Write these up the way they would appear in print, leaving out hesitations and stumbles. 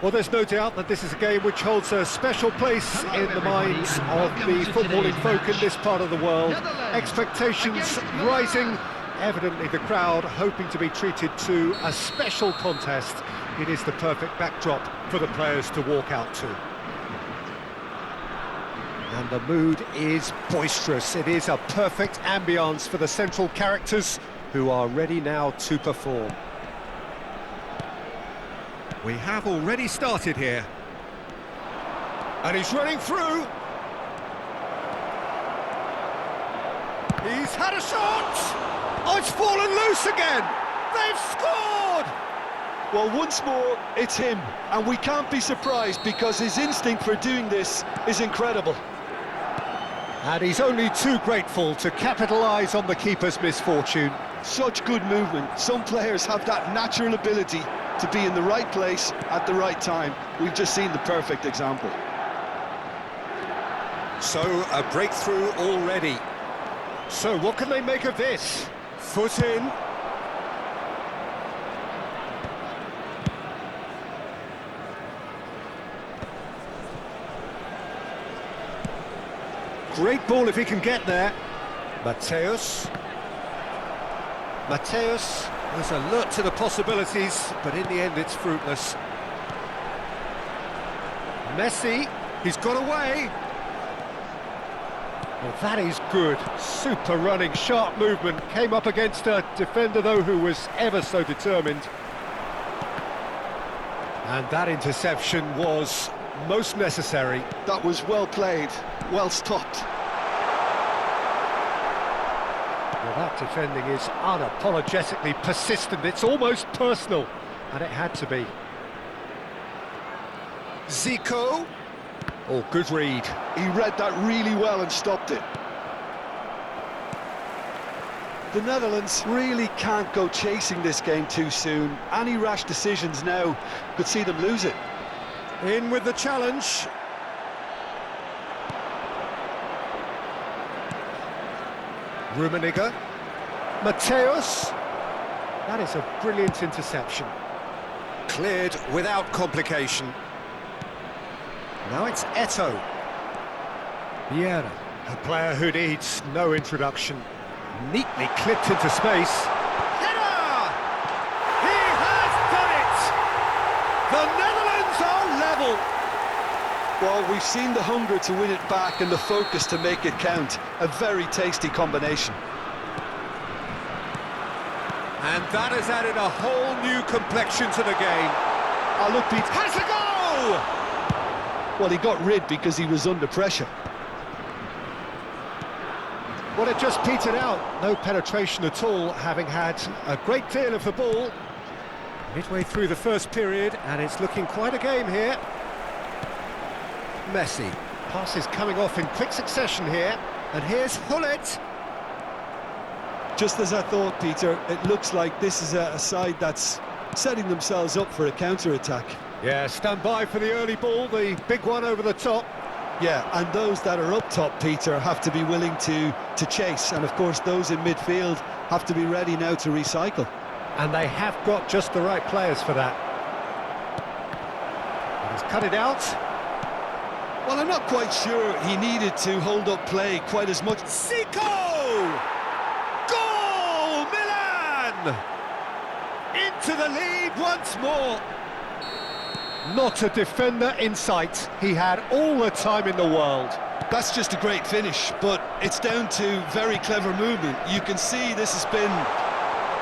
Well, there's no doubt that this is a game which holds a special place in the minds of the footballing folk in this part of the world. Expectations rising, evidently the crowd hoping to be treated to a special contest. It is the perfect backdrop for the players to walk out to. And the mood is boisterous. It is a perfect ambience for the central characters who are ready now to perform. We have already started here. And he's running through. He's had a shot! Oh, it's fallen loose again! They've scored! Well, once more, it's him. And we can't be surprised because his instinct for doing this is incredible. And he's only too grateful to capitalise on the keeper's misfortune. Such good movement. Some players have that natural ability to be in the right place at the right time. We've just seen the perfect example. So, a breakthrough already. So, what can they make of this? Foot in. Great ball if he can get there. Mateus was alert to the possibilities, but in the end it's fruitless. Messi, he's got away. Well, that is good. Super running, sharp movement. Came up against a defender, though, who was ever so determined. And that interception was most necessary. That was well played, well stopped. Well, that defending is unapologetically persistent. It's almost personal, and it had to be. Zico. Oh, good read. He read that really well and stopped it. The Netherlands really can't go chasing this game too soon. Any rash decisions now could see them lose it. In with the challenge. Rummenigge. Mateus. That is a brilliant interception. Cleared without complication. Now it's Eto'o. Vieira, a player who needs no introduction. Neatly clipped into space. Header! He has done it! The Netherlands are level! Well, we've seen the hunger to win it back and the focus to make it count. A very tasty combination. And that has added a whole new complexion to the game. Oh, look, Pete. Has a goal! Well, he got rid because he was under pressure. Well, it just petered out. No penetration at all, having had a great deal of the ball. Midway through the first period, and it's looking quite a game here. Messi. Passes coming off in quick succession here. And here's Hullet. Just as I thought, Peter, it looks like this is a side that's setting themselves up for a counter-attack. Yeah, stand by for the early ball, the big one over the top. Yeah, and those that are up top, Peter, have to be willing to chase. And, of course, those in midfield have to be ready now to recycle. And they have got just the right players for that. And he's cut it out. Well, I'm not quite sure he needed to hold up play quite as much. Zico! Goal! Milan! Into the lead once more. Not a defender in sight. He had all the time in the world. That's just a great finish, but it's down to very clever movement. You can see this has been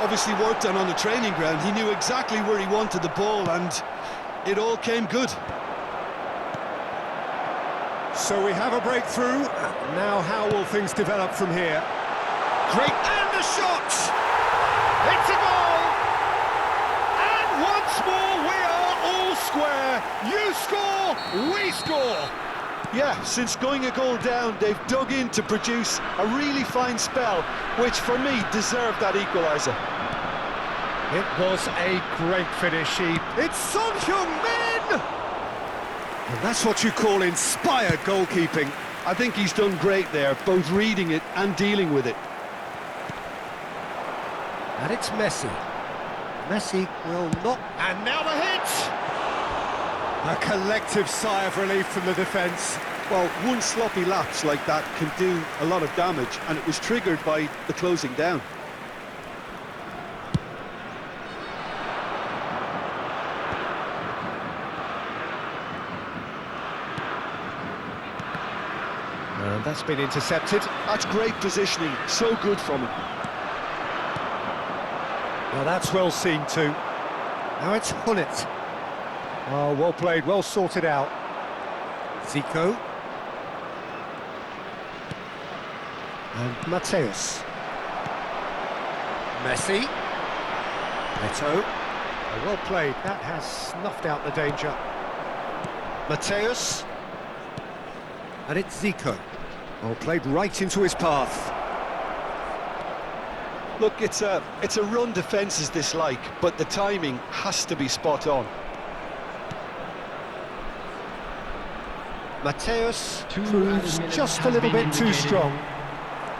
obviously worked on the training ground. He knew exactly where he wanted the ball, and it all came good. So we have a breakthrough. Now how will things develop from here? Great, and the shot! It's a goal! And once more we are all square. You score, we score. Yeah, since going a goal down, they've dug in to produce a really fine spell, which for me deserved that equaliser. It was a great finish. It's Son Heung-min! And that's what you call inspired goalkeeping. I think he's done great there, both reading it and dealing with it. And it's Messi. Messi will not... And now the hit! A collective sigh of relief from the defence. Well, one sloppy lapse like that can do a lot of damage, and it was triggered by the closing down. And that's been intercepted. That's great positioning, so good from him. Well, that's well seen too. Now it's Hunnit. Oh, well played, well sorted out. Zico. And Mateus. Messi. Neto. Oh, well played, that has snuffed out the danger. Mateus. And it's Zico. Well played right into his path. Look, it's a run defence is dislike, but the timing has to be spot on. Mateus proves just a little bit too strong.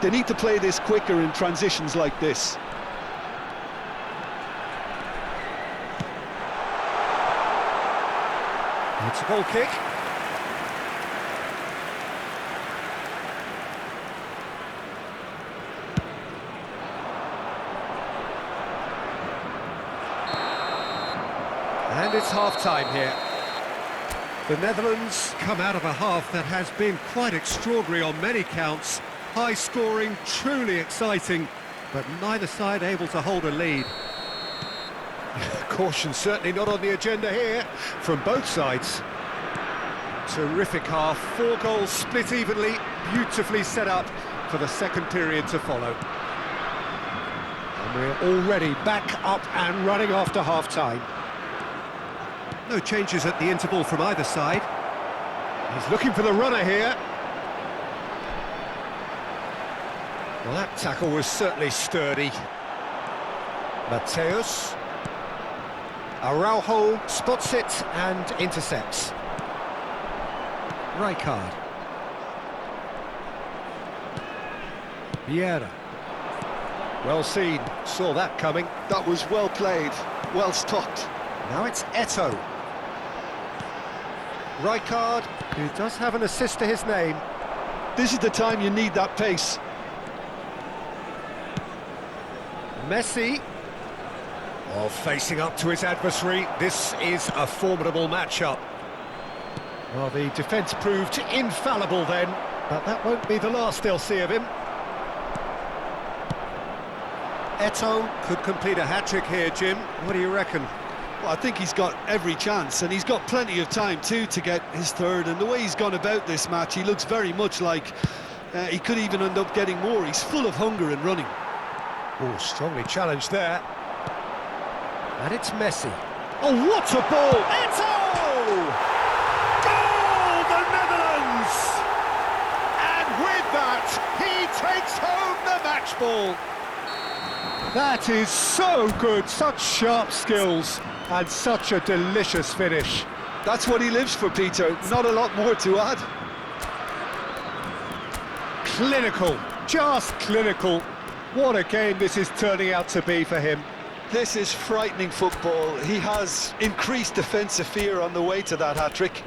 They need to play this quicker in transitions like this. It's a goal kick. And it's half-time here. The Netherlands come out of a half that has been quite extraordinary on many counts. High scoring, truly exciting, but neither side able to hold a lead. Caution certainly not on the agenda here from both sides. Terrific half, 4 goals split evenly, beautifully set up for the second period to follow. And we're already back up and running after half-time. No changes at the interval from either side. He's looking for the runner here. Well, that tackle was certainly sturdy. Mateus. Araujo spots it and intercepts. Rijkaard. Vieira. Well seen, saw that coming. That was well played, well stopped. Now it's Eto'o. Rijkaard, who does have an assist to his name. This is the time you need that pace. Messi. Oh, facing up to his adversary. This is a formidable matchup. Well, the defence proved infallible then, but that won't be the last they'll see of him. Eto'o could complete a hat-trick here, Jim. What do you reckon? Well, I think he's got every chance, and he's got plenty of time too to get his third. And the way he's gone about this match, he looks very much like he could even end up getting more. He's full of hunger and running. Oh, strongly challenged there. And it's Messi. Oh, what a ball! Eto'o! Goal, the Netherlands! And with that, he takes home the match ball. That is so good, such sharp skills, and such a delicious finish. That's what he lives for, Peter. Not a lot more to add. Clinical, just clinical. What a game this is turning out to be for him. This is frightening football. He has increased defensive fear on the way to that hat-trick.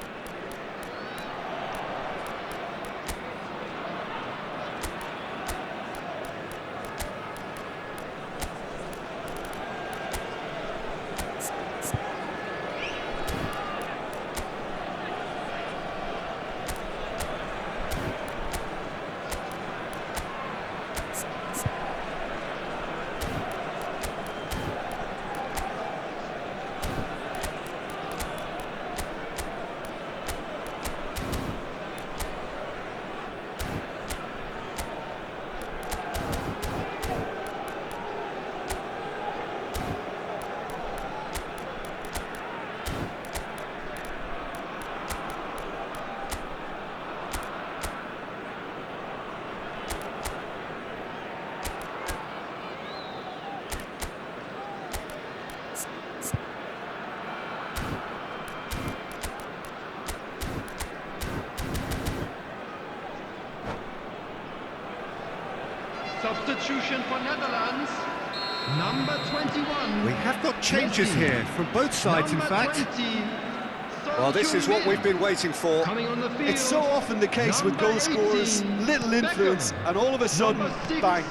Netherlands, number 21. We have got changes here from both sides, in fact. Well, this is what we've been waiting for. Coming on the field. It's so often the case with goal scorers, little influence, and all of a sudden, bang.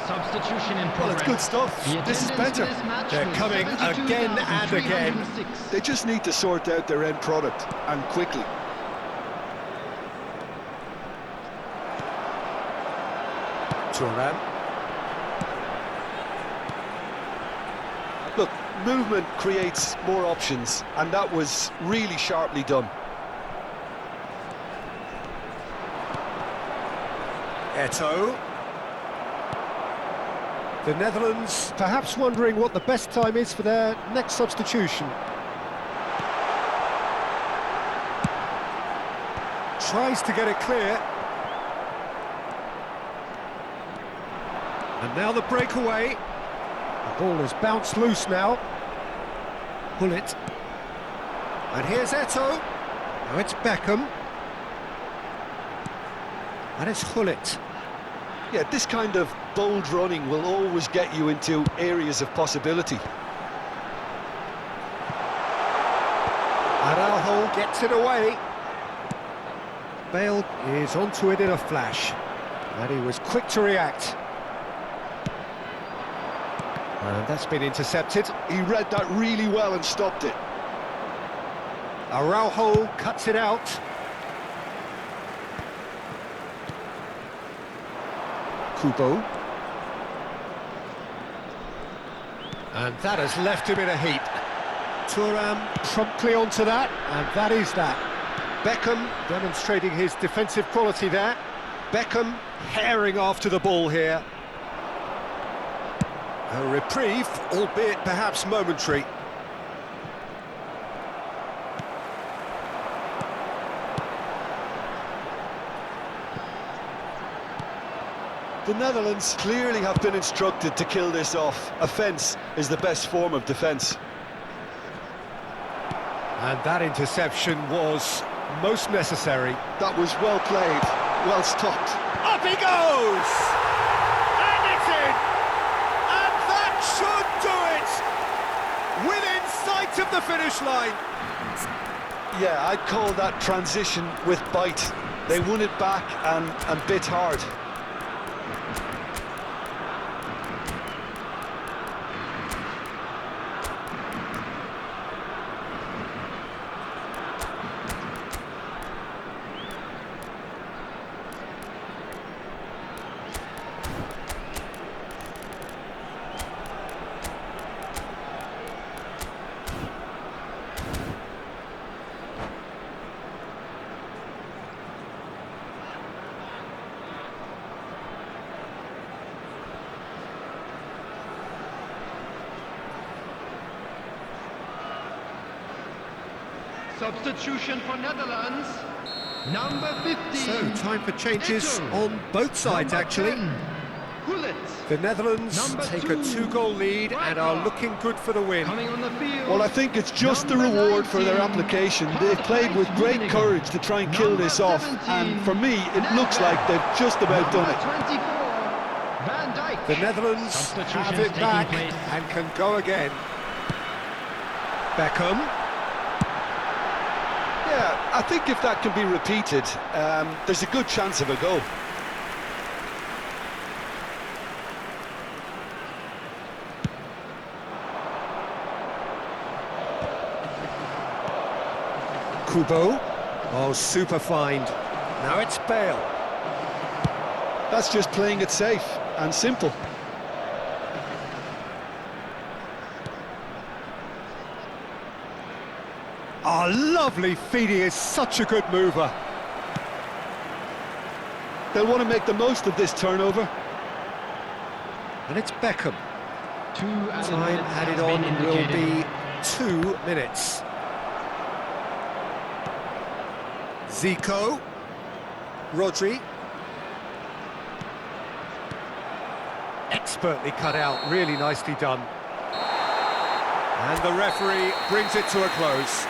Substitution in progress. Well, it's good stuff. This is better. They're coming again and again. They just need to sort out their end product, and quickly. Thuram. Look, movement creates more options, and that was really sharply done. Eto'o. The Netherlands perhaps wondering what the best time is for their next substitution. Tries to get it clear. And now the breakaway. The ball has bounced loose now. Pull it. And here's Eto'o. Now it's Beckham. And it's Hullet. Yeah, this kind of bold running will always get you into areas of possibility. Araujo gets it away. Bale is onto it in a flash. And he was quick to react. And that's been intercepted. He read that really well and stopped it. Araujo cuts it out. Kubo. And that has left him in a heap. Thuram promptly onto that, and that is that. Beckham demonstrating his defensive quality there. Beckham herring after the ball here. A reprieve, albeit perhaps momentary. The Netherlands clearly have been instructed to kill this off. Offence is the best form of defence. And that interception was most necessary. That was well played, well stopped. Up he goes! And it's in! And that should do it! Within sight of the finish line. Yeah, I'd call that transition with bite. They won it back and bit hard. Substitution for Netherlands, number 15. So, time for changes on both sides, actually. Hullet. The Netherlands take a 2-goal lead and are looking good for the win. Coming on the field. Well, I think it's just the reward for their application. They've played with great courage to try and kill this off, and for me, it looks like they've just about done it. 24. Van Dijk. The Netherlands have it back and can go again. Beckham. Yeah, I think if that can be repeated, there's a good chance of a goal. Kubo. Oh, super find. Now it's Bale. That's just playing it safe and simple. Oh, lovely feed. He is such a good mover. They'll want to make the most of this turnover. And it's Beckham. Time Time added on will be 2 minutes. Zico. Rodri. Expertly cut out, really nicely done. And the referee brings it to a close.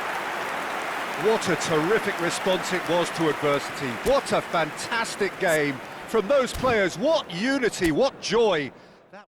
What a terrific response it was to adversity. What a fantastic game. from those players. What unity, what joy. That